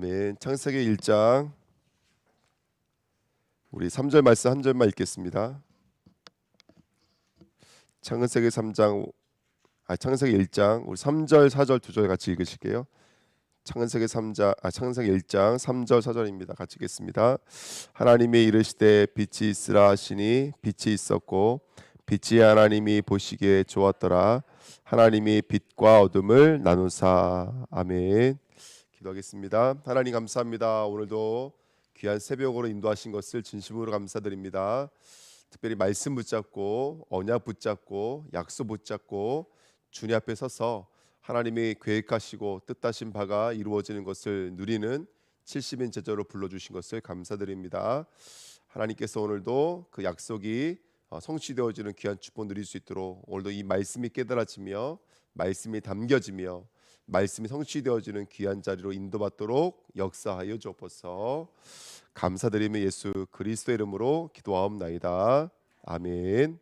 네, 창세기 1장 우리 3절 말씀 한 절만 읽겠습니다. 창세기 1장 우리 3절 4절 두 절 같이 읽으실게요. 창세기 1장 3절 4절입니다. 같이 읽겠습니다. 하나님이 이르시되 빛이 있으라 하시니 빛이 있었고 빛이 하나님이 보시기에 좋았더라. 하나님이 빛과 어둠을 나누사. 아멘. 기도하겠습니다. 하나님 감사합니다. 오늘도 귀한 새벽으로 인도하신 것을 진심으로 감사드립니다. 특별히 말씀 붙잡고 언약 붙잡고 약속 붙잡고 주님 앞에 서서 하나님이 계획하시고 뜻하신 바가 이루어지는 것을 누리는 70인 제자로 불러주신 것을 감사드립니다. 하나님께서 오늘도 그 약속이 성취되어지는 귀한 축복 누릴 수 있도록 오늘도 이 말씀이 깨달아지며 말씀이 담겨지며 말씀이 성취되어지는 귀한 자리로 인도받도록 역사하여 주옵소서. 감사드리며 예수 그리스도의 이름으로 기도하옵나이다. 아멘.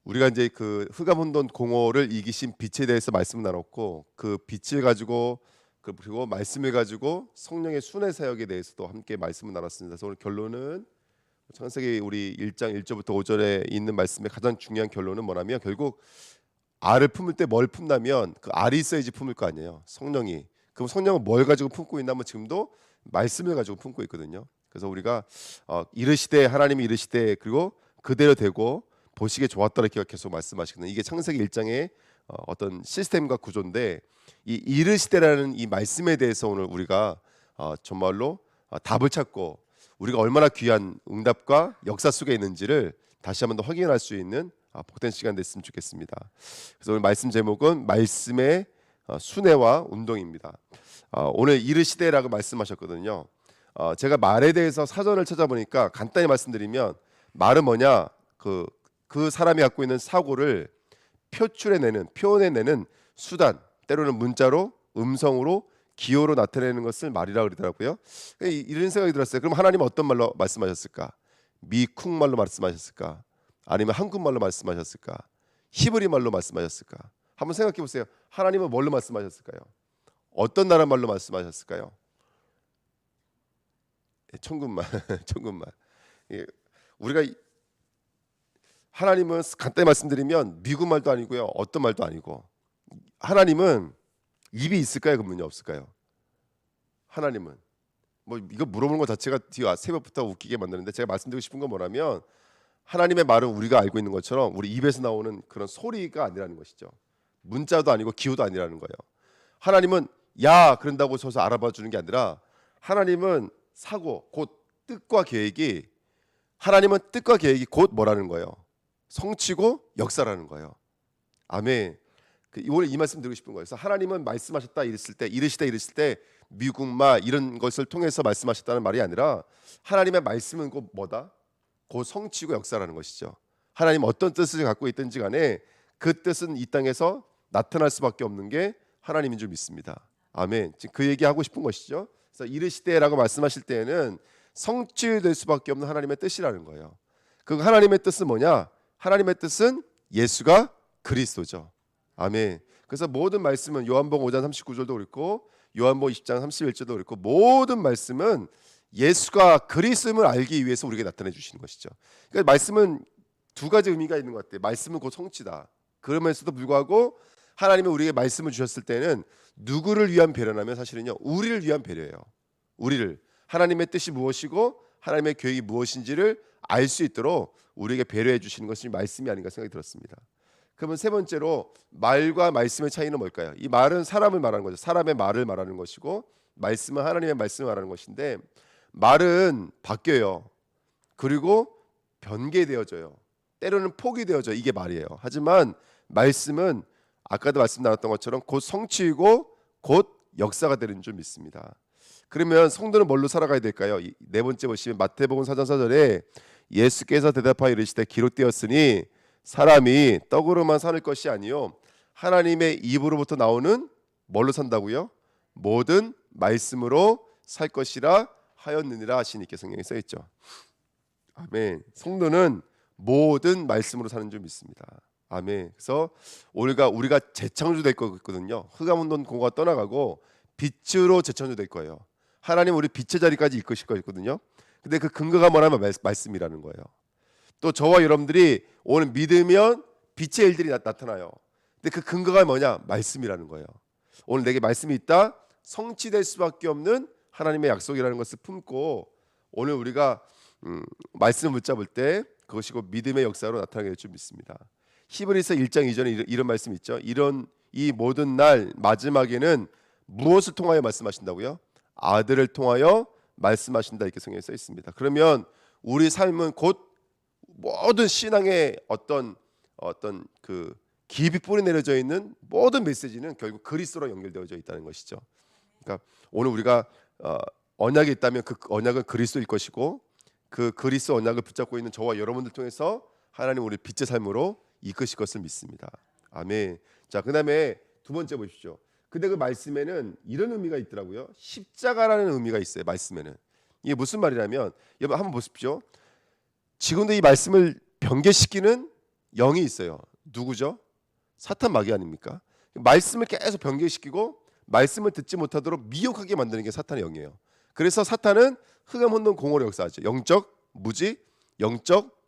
우리가 이제 그 흑암혼돈 공허를 이기신 빛에 대해서 말씀을 나눴고 그 빛을 가지고 그리고 말씀을 가지고 성령의 순회 사역에 대해서도 함께 말씀을 나눴습니다. 그래서 오늘 결론은 창세기 우리 1장 1절부터 5절에 있는 말씀의 가장 중요한 결론은 뭐냐면 결국 알을 품을 때 뭘 품냐면 그 알이 있어야지 품을 거 아니에요. 성령이. 그럼 성령은 뭘 가지고 품고 있냐면 지금도 말씀을 가지고 품고 있거든요. 그래서 우리가 이르시되 하나님이 이르시되 그리고 그대로 되고 보시기에 좋았더라 이렇게 계속 말씀하시거든요. 이게 창세기 1장의 어떤 시스템과 구조인데 이 이르시되라는 이 말씀에 대해서 오늘 우리가 정말로 답을 찾고 우리가 얼마나 귀한 응답과 역사 속에 있는지를 다시 한번 더 확인할 수 있는 복된 시간 됐으면 좋겠습니다. 그래서 오늘 말씀 제목은 말씀의 순회와 운동입니다. 오늘 이르시되라고 말씀하셨거든요. 제가 말에 대해서 사전을 찾아보니까 간단히 말씀드리면 말은 뭐냐 그 사람이 갖고 있는 사고를 표현해내는 수단, 때로는 문자로, 음성으로, 기호로 나타내는 것을 말이라고 그러더라고요. 이런 생각이 들었어요. 그럼 하나님은 어떤 말로 말씀하셨을까? 미쿵 말로 말씀하셨을까? 아니면 한국말로 말씀하셨을까? 히브리 말로 말씀하셨을까? 한번 생각해 보세요. 하나님은 뭘로 말씀하셨을까요? 어떤 나라 말로 말씀하셨을까요? 천군말, 천군말. 우리가 하나님은 간단히 말씀드리면 미국 말도 아니고요, 어떤 말도 아니고 하나님은 입이 있을까요? 그분이 없을까요? 하나님은 뭐 이거 물어보는 것 자체가 뒤에 새벽부터 웃기게 만드는데 제가 말씀드리고 싶은 건 뭐냐면 하나님의 말은 우리가 알고 있는 것처럼 우리 입에서 나오는 그런 소리가 아니라는 것이죠. 문자도 아니고 기호도 아니라는 거예요. 하나님은 야 그런다고 저서 알아봐 주는 게 아니라 하나님은 사고 곧 하나님은 뜻과 계획이 곧 뭐라는 거예요? 성취고 역사라는 거예요. 아멘. 오늘 이 말씀 드리고 싶은 거예요. 그래서 하나님은 말씀하셨다 이르시다 때 미국말 이런 것을 통해서 말씀하셨다는 말이 아니라 하나님의 말씀은 곧 뭐다? 곧 성취고 역사라는 것이죠. 하나님 어떤 뜻을 갖고 있든지 간에 그 뜻은 이 땅에서 나타날 수밖에 없는 게 하나님인 줄 믿습니다. 아멘. 지금 그 얘기하고 싶은 것이죠. 그래서 이르시되라고 말씀하실 때에는 성취될 수밖에 없는 하나님의 뜻이라는 거예요. 그 하나님의 뜻은 뭐냐? 하나님의 뜻은 예수가 그리스도죠. 아멘. 그래서 모든 말씀은 요한복음 5장 39절도 그렇고 요한복음 20장 31절도 그렇고 모든 말씀은 예수가 그리스도임을 알기 위해서 우리에게 나타내 주시는 것이죠. 그러니까 말씀은 두 가지 의미가 있는 것 같아요. 말씀은 곧 성취다. 그러면서도 불구하고 하나님이 우리에게 말씀을 주셨을 때는 누구를 위한 배려냐면 사실은요 우리를 위한 배려예요. 우리를 하나님의 뜻이 무엇이고 하나님의 계획이 무엇인지를 알 수 있도록 우리에게 배려해 주시는 것이 말씀이 아닌가 생각이 들었습니다. 그러면 세 번째로 말과 말씀의 차이는 뭘까요? 이 말은 사람을 말하는 거죠. 사람의 말을 말하는 것이고 말씀은 하나님의 말씀을 말하는 것인데 말은 바뀌어요. 그리고 변개되어져요. 때로는 포기되어져요. 이게 말이에요. 하지만 말씀은 아까도 말씀 나눴던 것처럼 곧 성취이고 곧 역사가 되는 줄 믿습니다. 그러면 성도는 뭘로 살아가야 될까요? 네 번째 보시면 마태복음 4장 4절에 예수께서 대답하여 이르시되 기록되었으니 사람이 떡으로만 사는 것이 아니요 하나님의 입으로부터 나오는 뭘로 산다고요? 모든 말씀으로 살 것이라 하였느니라 하시니께 성경에 써 있죠. 아멘. 성도는 모든 말씀으로 사는 줄 믿습니다. 아멘. 그래서 우리가 재창조될 거거든요. 흑암운동 공허가 떠나가고 빛으로 재창조될 거예요. 하나님 우리 빛의 자리까지 이끄실 거거든요. 근데 그 근거가 뭐냐면 말씀이라는 거예요. 또 저와 여러분들이 오늘 믿으면 빛의 일들이 나타나요. 근데 그 근거가 뭐냐? 말씀이라는 거예요. 오늘 내게 말씀이 있다. 성취될 수밖에 없는 하나님의 약속이라는 것을 품고 오늘 우리가 말씀을 붙잡을 때 그것이 곧 믿음의 역사로 나타나게 될 줄 믿습니다. 히브리서 1장 2절에 이런 말씀이 있죠. 이 모든 날 마지막에는 무엇을 통하여 말씀하신다고요? 아들을 통하여 말씀하신다 이렇게 성경에 써 있습니다. 그러면 우리 삶은 곧 모든 신앙의 어떤 그 깊이 뿌리 내려져 있는 모든 메시지는 결국 그리스도로 연결되어져 있다는 것이죠. 그러니까 오늘 우리가 언약이 있다면 그 언약은 그리스도일 것이고 그 그리스도 언약을 붙잡고 있는 저와 여러분들 통해서 하나님 우리 빛의 삶으로 이끄실 것을 믿습니다. 아멘. 자, 그다음에 두 번째 보십시오. 근데 그 말씀에는 이런 의미가 있더라고요. 십자가라는 의미가 있어요. 말씀에는 이게 무슨 말이냐면 여러분 한번 보십시오. 지금도 이 말씀을 변개시키는 영이 있어요. 누구죠? 사탄 마귀 아닙니까? 말씀을 계속 변개시키고 말씀을 듣지 못하도록 미혹하게 만드는 게 사탄의 영이에요. 그래서 사탄은 흑암 혼돈 공허로 역사하죠. 영적 무지, 영적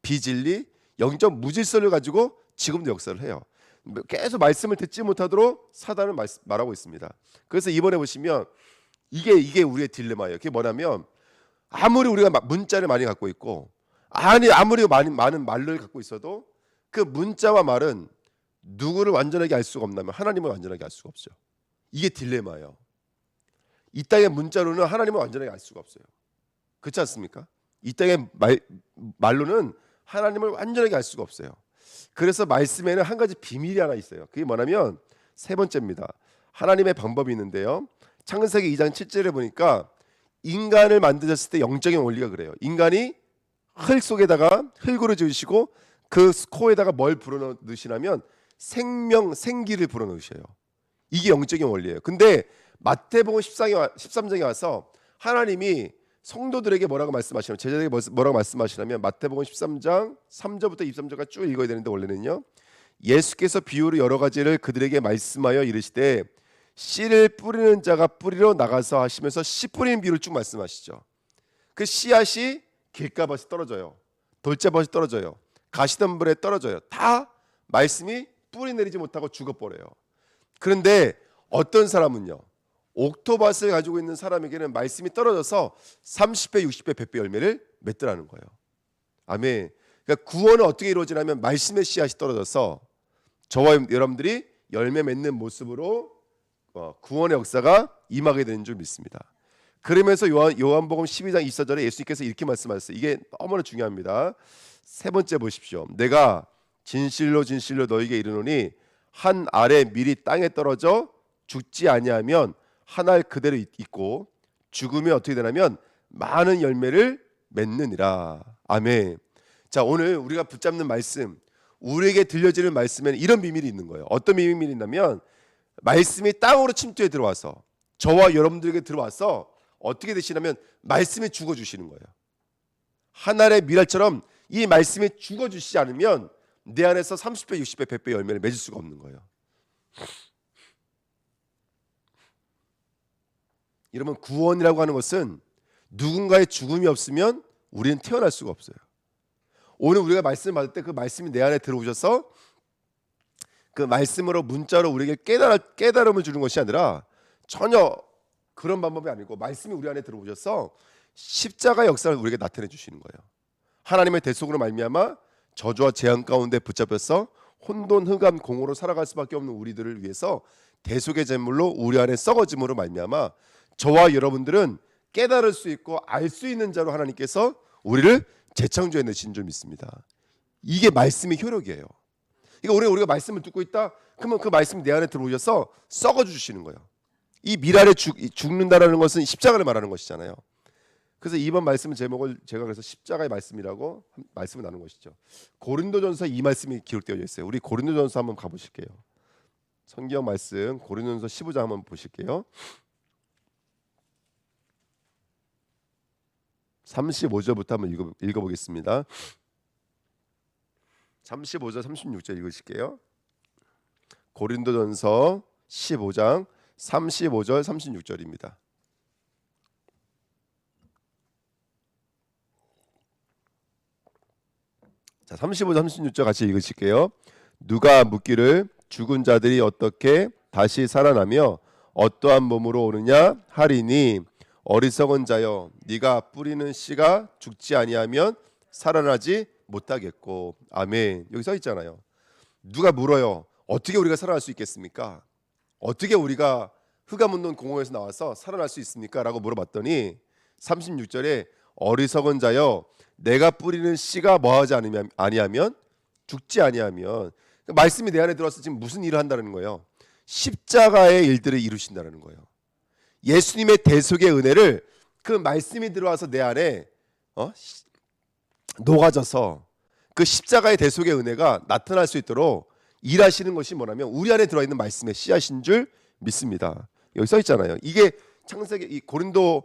비진리, 영적 무질서를 가지고 지금도 역사를 해요. 계속 말씀을 듣지 못하도록 사단은 말하고 있습니다. 그래서 이번에 보시면 이게 우리의 딜레마예요. 그게 뭐냐면 아무리 우리가 문자를 많이 갖고 있고 아무리 많은 말을 갖고 있어도 그 문자와 말은 누구를 완전하게 알 수가 없나면 하나님을 완전하게 알 수가 없죠. 이게 딜레마예요. 이 땅의 문자로는 하나님을 완전하게 알 수가 없어요. 그렇지 않습니까? 이 땅의 말로는 하나님을 완전하게 알 수가 없어요. 그래서 말씀에는 한 가지 비밀이 하나 있어요. 그게 뭐냐면 세 번째입니다. 하나님의 방법이 있는데요. 창세기 2장 7절에 보니까 인간을 만드셨을 때 영적인 원리가 그래요. 인간이 흙 속에다가 흙으로 지으시고 그 코에다가 뭘 불어넣으시냐면 생기를 불어넣으셔요. 이게 영적인 원리예요. 근데 마태복음 13장에 와서 하나님이 성도들에게 뭐라고 말씀하시냐면 제자들에게 뭐라고 말씀하시냐면 마태복음 13장 3절부터 23절까지 쭉 읽어야 되는데 원래는요. 예수께서 비유로 여러 가지를 그들에게 말씀하여 이르시되 씨를 뿌리는 자가 뿌리러 나가서 하시면서 씨 뿌리는 비유를 쭉 말씀하시죠. 그 씨앗이 길가밭이 떨어져요. 돌짝밭이 떨어져요. 가시덤불에 떨어져요. 다 말씀이 뿌리 내리지 못하고 죽어버려요. 그런데 어떤 사람은요. 옥토밭을 가지고 있는 사람에게는 말씀이 떨어져서 30배, 60배, 100배 열매를 맺더라는 거예요. 아멘. 그러니까 구원은 어떻게 이루어지냐면 말씀의 씨앗이 떨어져서 저와 여러분들이 열매 맺는 모습으로 구원의 역사가 임하게 되는 줄 믿습니다. 그러면서 요한복음 12장 24절에 예수님께서 이렇게 말씀하셨어요. 이게 너무나 중요합니다. 세 번째 보십시오. 내가 진실로 진실로 너희에게 이르노니 한 알의 밀이 땅에 떨어져 죽지 아니하면 한 알 그대로 있고 죽으면 어떻게 되냐면 많은 열매를 맺느니라. 아멘. 자, 오늘 우리가 붙잡는 말씀, 우리에게 들려지는 말씀에는 이런 비밀이 있는 거예요. 어떤 비밀이 있냐면 말씀이 땅으로 침투해 들어와서 저와 여러분들에게 들어와서 어떻게 되시냐면 말씀이 죽어주시는 거예요. 한 알의 밀알처럼 이 말씀이 죽어주시지 않으면 내 안에서 30배, 60배, 100배 열매를 맺을 수가 없는 거예요. 여러분 구원이라고 하는 것은 누군가의 죽음이 없으면 우리는 태어날 수가 없어요. 오늘 우리가 말씀을 받을 때 그 말씀이 내 안에 들어오셔서 그 말씀으로 문자로 우리에게 깨달음을 주는 것이 아니라 전혀 그런 방법이 아니고 말씀이 우리 안에 들어오셔서 십자가 역사를 우리에게 나타내 주시는 거예요. 하나님의 대속으로 말미암아 저주와 재앙 가운데 붙잡혀서 혼돈 흑암 공허로 살아갈 수밖에 없는 우리들을 위해서 대속의 제물로 우리 안에 썩어짐으로 말미암아 저와 여러분들은 깨달을 수 있고 알 수 있는 자로 하나님께서 우리를 재창조해 내신 줄 믿습니다. 이게 말씀의 효력이에요. 그러니까 우리가 말씀을 듣고 있다. 그러면 그 말씀이 내 안에 들어오셔서 썩어 주시는 거예요. 이 밀알에 죽는다라는 것은 십자가를 말하는 것이잖아요. 그래서 이번 말씀 제목을 제가 그래서 십자가의 말씀이라고 말씀을 나눈 것이죠. 고린도전서 이 말씀이 기록되어 있어요. 우리 고린도전서 한번 가보실게요. 성경 말씀 고린도전서 15장 한번 보실게요. 35절부터 한번 읽어보겠습니다. 35절 36절 읽으실게요. 고린도전서 15장 35절 36절입니다. 자, 35절 36절 같이 읽으실게요. 누가 묻기를 죽은 자들이 어떻게 다시 살아나며 어떠한 몸으로 오느냐 하리니 어리석은 자여 네가 뿌리는 씨가 죽지 아니하면 살아나지 못하겠고. 아멘. 여기 써 있잖아요. 누가 물어요. 어떻게 우리가 살아날 수 있겠습니까? 어떻게 우리가 흑암 없는 공허에서 나와서 살아날 수 있습니까? 라고 물어봤더니 36절에 어리석은 자여 내가 뿌리는 씨가 뭐하지 아니하면 죽지 아니하면, 말씀이 내 안에 들어와서 지금 무슨 일을 한다는 거예요? 십자가의 일들을 이루신다는 거예요. 예수님의 대속의 은혜를 그 말씀이 들어와서 내 안에 녹아져서 그 십자가의 대속의 은혜가 나타날 수 있도록 일하시는 것이 뭐냐면 우리 안에 들어있는 말씀의 씨앗인 줄 믿습니다. 여기 써 있잖아요. 이게 창세기 이 고린도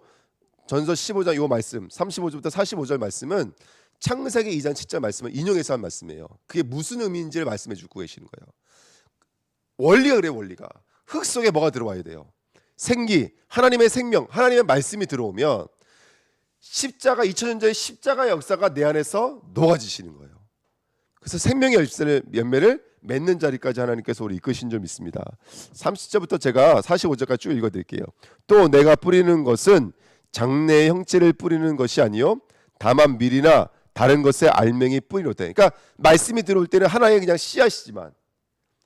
전서 15장 이 말씀 35절부터 45절 말씀은 창세기 2장 7절 말씀을 인용해서 한 말씀이에요. 그게 무슨 의미인지를 말씀해 주고 계시는 거예요. 원리가 그래요. 원리가 흙 속에 뭐가 들어와야 돼요? 생기, 하나님의 생명, 하나님의 말씀이 들어오면 십자가 2000년 전의 십자가 역사가 내 안에서 녹아지시는 거예요. 그래서 생명의 열매를 맺는 자리까지 하나님께서 우리 이끄신 줄 믿습니다. 30절부터 제가 45절까지 쭉 읽어드릴게요. 또 내가 뿌리는 것은 장래의 형체를 뿌리는 것이 아니요 다만 밀이나 다른 것의 알맹이 뿌리로다. 그러니까 말씀이 들어올 때는 하나의 그냥 씨앗이지만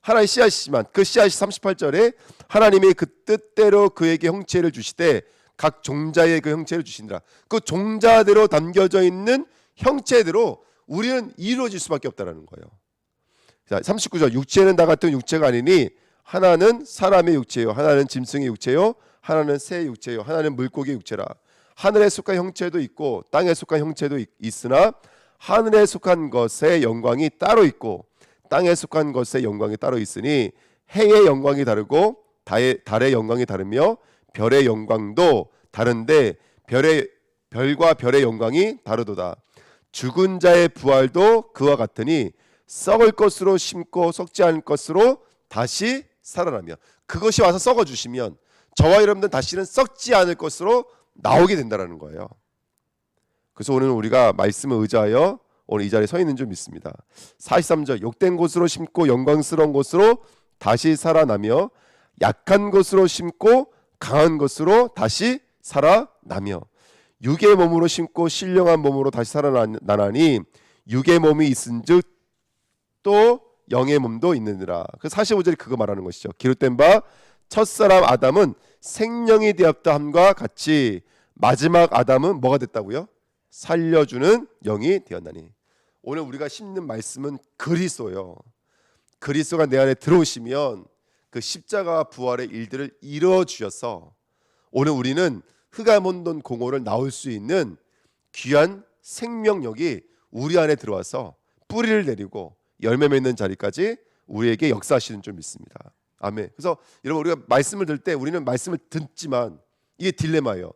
하나의 씨앗이지만 그 씨앗이 38절에 하나님이 그 뜻대로 그에게 형체를 주시되 각 종자의 그 형체를 주시니라. 그 종자대로 담겨져 있는 형체대로 우리는 이루어질 수밖에 없다라는 거예요. 자, 39절 육체는 다 같은 육체가 아니니 하나는 사람의 육체요 하나는 짐승의 육체요 하나는 새의 육체요 하나는 물고기의 육체라. 하늘에 속한 형체도 있고 땅에 속한 형체도 있으나 하늘에 속한 것의 영광이 따로 있고 땅에 속한 것의 영광이 따로 있으니 해의 영광이 다르고 달의 영광이 다르며 별의 영광도 다른데 별과 별의 영광이 다르도다. 죽은 자의 부활도 그와 같으니 썩을 것으로 심고 썩지 않을 것으로 다시 살아나며, 그것이 와서 썩어 주시면 저와 여러분들 다시는 썩지 않을 것으로 나오게 된다는 거예요. 그래서 오늘 우리가 말씀을 의지하여 오늘 이 자리에 서 있는 줄 믿습니다. 43절 욕된 곳으로 심고 영광스러운 곳으로 다시 살아나며 약한 것으로 심고 강한 것으로 다시 살아나며 육의 몸으로 심고 신령한 몸으로 다시 살아나니 육의 몸이 있은즉 또 영의 몸도 있느니라. 그 45절이 그거 말하는 것이죠. 기록된 바 첫사람 아담은 생명이 되었다 함과 같이 마지막 아담은 뭐가 됐다고요? 살려주는 영이 되었나니. 오늘 우리가 심는 말씀은 그리스도예요. 그리스도가 내 안에 들어오시면 그 십자가와 부활의 일들을 이루어 주셔서 오늘 우리는 흑암 혼돈 공허를 나올 수 있는 귀한 생명력이 우리 안에 들어와서 뿌리를 내리고 열매 맺는 자리까지 우리에게 역사하시는 줄 믿습니다. 아멘. 그래서 여러분 우리가 말씀을 들을 때 우리는 말씀을 듣지만 이게 딜레마예요.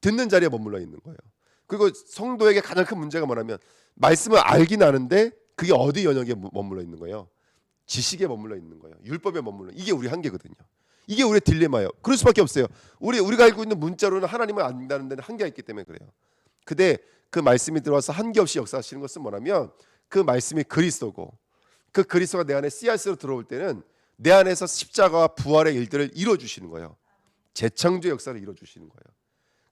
듣는 자리에 머물러 있는 거예요. 그리고 성도에게 가장 큰 문제가 뭐냐면 말씀을 알긴 아는데 그게 어디 영역에 머물러 있는 거예요? 지식에 머물러 있는 거예요. 율법에 머물러. 이게 우리 한계거든요. 이게 우리의 딜레마예요. 그럴 수밖에 없어요. 우리가 알고 있는 문자로는 하나님을 안다는 데는 한계가 있기 때문에 그래요. 근데 그 말씀이 들어와서 한계 없이 역사하시는 것은 뭐냐면 그 말씀이 그리스도고 그 그리스도가 내 안에 씨앗으로 들어올 때는 내 안에서 십자가와 부활의 일들을 이루어주시는 거예요. 재창조 역사를 이루어주시는 거예요.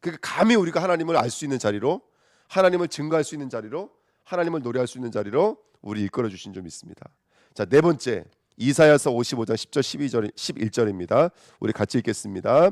그러니까 감히 우리가 하나님을 알 수 있는 자리로, 하나님을 증거할 수 있는 자리로, 하나님을 노래할 수 있는 자리로 우리 이끌어 주신 줄 믿습니다. 자, 네 번째 이사야서 55장 10절 11절입니다. 우리 같이 읽겠습니다.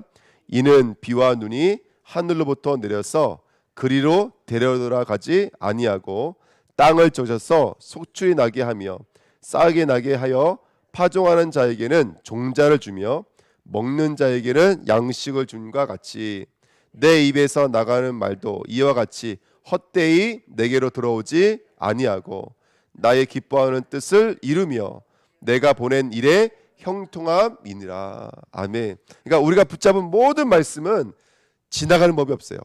이는 비와 눈이 하늘로부터 내려서 그리로 데려가지 아니하고 땅을 젖어서 속출이 나게 하며 싹이 나게 하여 파종하는 자에게는 종자를 주며 먹는 자에게는 양식을 준과 같이 내 입에서 나가는 말도 이와 같이 헛되이 내게로 들어오지 아니하고 나의 기뻐하는 뜻을 이루며 내가 보낸 일에 형통함이니라. 아멘. 그러니까 우리가 붙잡은 모든 말씀은 지나가는 법이 없어요.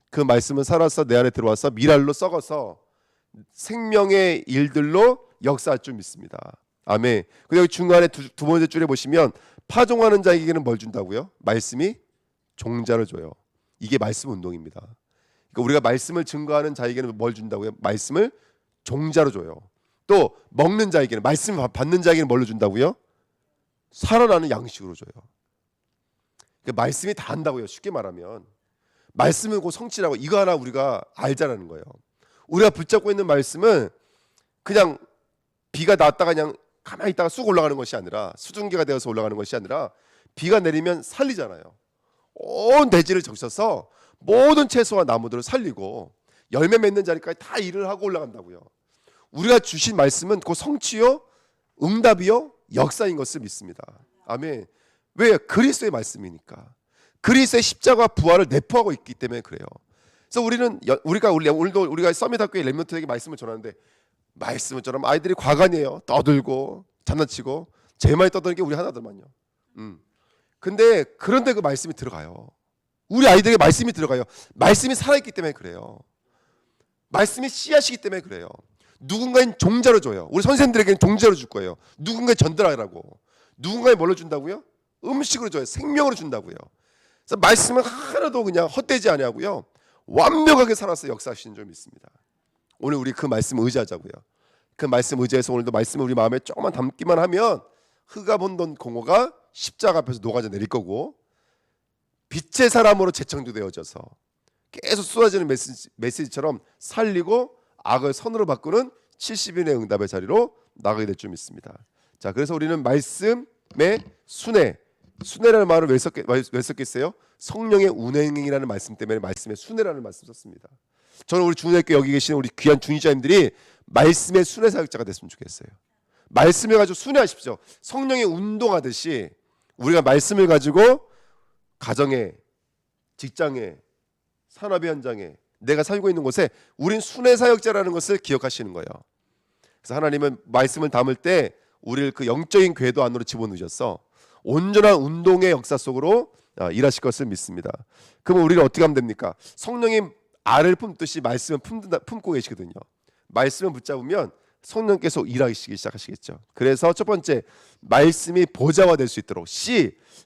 그 말씀은 살아서 내 안에 들어와서 미랄로 썩어서 생명의 일들로 역사할 줄 믿습니다. 아멘. 그리고 여기 중간에 두 번째 줄에 보시면 파종하는 자에게는 뭘 준다고요? 말씀이 종자를 줘요. 이게 말씀 운동입니다. 그러니까 우리가 말씀을 증거하는 자에게는 뭘 준다고요? 말씀을 종자로 줘요. 또 먹는 자에게는, 말씀을 받는 자에게는 뭘로 준다고요? 살아나는 양식으로 줘요. 그러니까 말씀이 다 한다고요. 쉽게 말하면 말씀은 곧 성취라고, 이거 하나 우리가 알자라는 거예요. 우리가 붙잡고 있는 말씀은 그냥 비가 났다가 그냥 가만히 있다가 쑥 올라가는 것이 아니라, 수증기가 되어서 올라가는 것이 아니라, 비가 내리면 살리잖아요. 온 대지를 적셔서 모든 채소와 나무들을 살리고 열매 맺는 자리까지 다 일을 하고 올라간다고요. 우리가 주신 말씀은 그 성취요, 응답이요, 역사인 것을 믿습니다. 아멘. 왜? 그리스도의 말씀이니까. 그리스도의 십자가 부활을 내포하고 있기 때문에 그래요. 그래서 오늘도 우리가 서밋학교의 렘넌트에게 말씀을 전하는데, 말씀처럼 아이들이 과간이에요. 떠들고 장난치고 제일 많이 떠드는 게 우리 하나들만요. 근데 그런데 그 말씀이 들어가요. 우리 아이들에게 말씀이 들어가요. 말씀이 살아있기 때문에 그래요. 말씀이 씨앗이기 때문에 그래요. 누군가는 종자로 줘요. 우리 선생님들에게는 종자로 줄 거예요. 누군가에 전달하라고. 누군가에 뭘로 준다고요? 음식으로 줘요. 생명으로 준다고요. 그래서 말씀은 하나도 그냥 헛되지 아니하고요, 완벽하게 살아서 역사하시는 줄 믿습니다. 오늘 우리 그 말씀 의지하자고요. 그 말씀 의지해서 오늘도 말씀을 우리 마음에 조금만 담기만 하면 흑암혼돈 공허가 십자가 앞에서 녹아져 내릴 거고, 빛의 사람으로 재창조되어져서 계속 쏟아지는 메시지처럼 살리고 악을 선으로 바꾸는 70인의 응답의 자리로 나가게 될 줄 믿습니다. 자, 그래서 우리는 말씀의 순회라는 말을 왜 썼겠어요? 성령의 운행이라는 말씀 때문에 말씀의 순회라는 말씀 썼습니다. 저는 우리 중학교 여기 계시는 우리 귀한 중직자님들이 말씀의 순회 사역자가 됐으면 좋겠어요. 말씀을 가지고 순회하십시오. 성령의 운동하듯이 우리가 말씀을 가지고 가정에, 직장에, 산업의 현장에, 내가 살고 있는 곳에 우린 순회 사역자라는 것을 기억하시는 거예요. 그래서 하나님은 말씀을 담을 때 우리를 그 영적인 궤도 안으로 집어넣으셔서 온전한 운동의 역사 속으로 일하실 것을 믿습니다. 그러면 우리는 어떻게 하면 됩니까? 성령이 알을 품듯이 말씀을 품고 계시거든요. 말씀을 붙잡으면 성령께서 일하시기 시작하시겠죠. 그래서 첫 번째, 말씀이 보좌화 될 수 있도록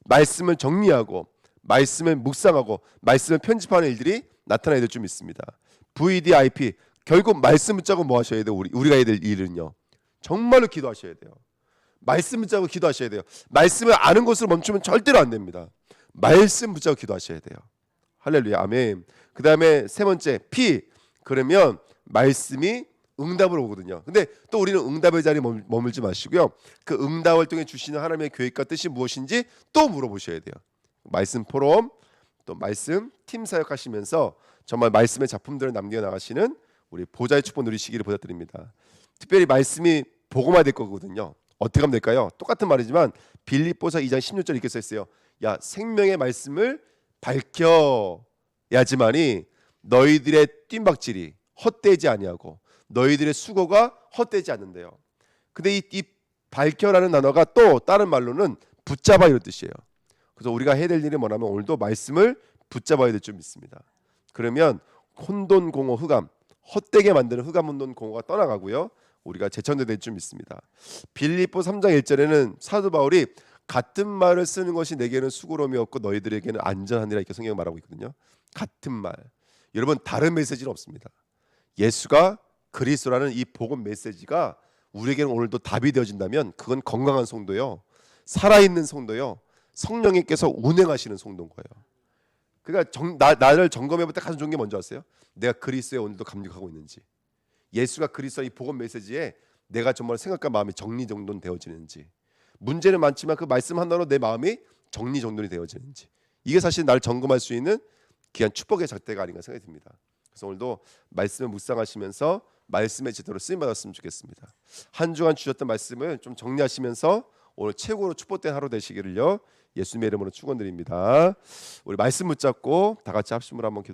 말씀을 정리하고 말씀을 묵상하고 말씀을 편집하는 일들이 나타나야 될 줄 믿습니다. VDIP, 결국 말씀 붙잡고 뭐 하셔야 돼요? 우리가 해야 될 일은요, 정말로 기도하셔야 돼요. 말씀 붙잡고 기도하셔야 돼요. 말씀을 아는 것으로 멈추면 절대로 안 됩니다. 말씀 붙잡고 기도하셔야 돼요. 할렐루야, 아멘. 그 다음에 세 번째, 그러면 말씀이 응답으로 오거든요. 근데 또 우리는 응답의 자리에 머물지 마시고요, 그 응답을 통해 주시는 하나님의 계획과 뜻이 무엇인지 또 물어보셔야 돼요. 말씀 포럼, 또 말씀 팀 사역하시면서 정말 말씀의 작품들을 남겨나가시는 우리 보좌의 축복 누리시기를 부탁드립니다. 특별히 말씀이 복음화 될 거거든요. 어떻게 하면 될까요? 똑같은 말이지만 빌립보서 2장 16절 이렇게 써 있어요. 야, 생명의 말씀을 밝혀야지만이 너희들의 뜀박질이 헛되지 아니하고 너희들의 수고가 헛되지 않는데요. 근데 이 밝혀라는 단어가 또 다른 말로는 붙잡아 이런 뜻이에요. 그래서 우리가 해야 될 일이 뭐냐면 오늘도 말씀을 붙잡아야 될 줄 믿습니다. 그러면 혼돈 공허 흑암, 헛되게 만드는 흑암 혼돈 공허가 떠나가고요, 우리가 재창조될 줄 믿습니다. 빌립보 3장 1절에는 사도 바울이 같은 말을 쓰는 것이 내게는 수고로움이 없고 너희들에게는 안전하니라 이렇게 성경을 말하고 있거든요. 같은 말. 여러분, 다른 메시지는 없습니다. 예수가 그리스도라는 이 복음 메시지가 우리에게는 오늘도 답이 되어진다면 그건 건강한 성도요, 살아있는 성도요, 성령님께서 운행하시는 성도인 거예요. 그러니까 나를 점검해볼 때 가장 좋은 게 뭔지 아세요? 내가 그리스도에 오늘도 감격하고 있는지, 예수가 그리스도의 이 복음 메시지에 내가 정말 생각과 마음이 정리정돈되어지는지. 문제는 많지만 그 말씀 하나로 내 마음이 정리정돈이 되어지는지, 이게 사실 나를 점검할 수 있는 귀한 축복의 잣대가 아닌가 생각이 듭니다. 그래서 오늘도 말씀을 묵상하시면서 말씀의 제대로 쓰임 받았으면 좋겠습니다. 한 주간 주셨던 말씀을 좀 정리하시면서 오늘 최고로 축복된 하루 되시기를요, 예수님의 이름으로 축원드립니다. 우리 말씀 붙잡고 다 같이 합심으로 한번 기도.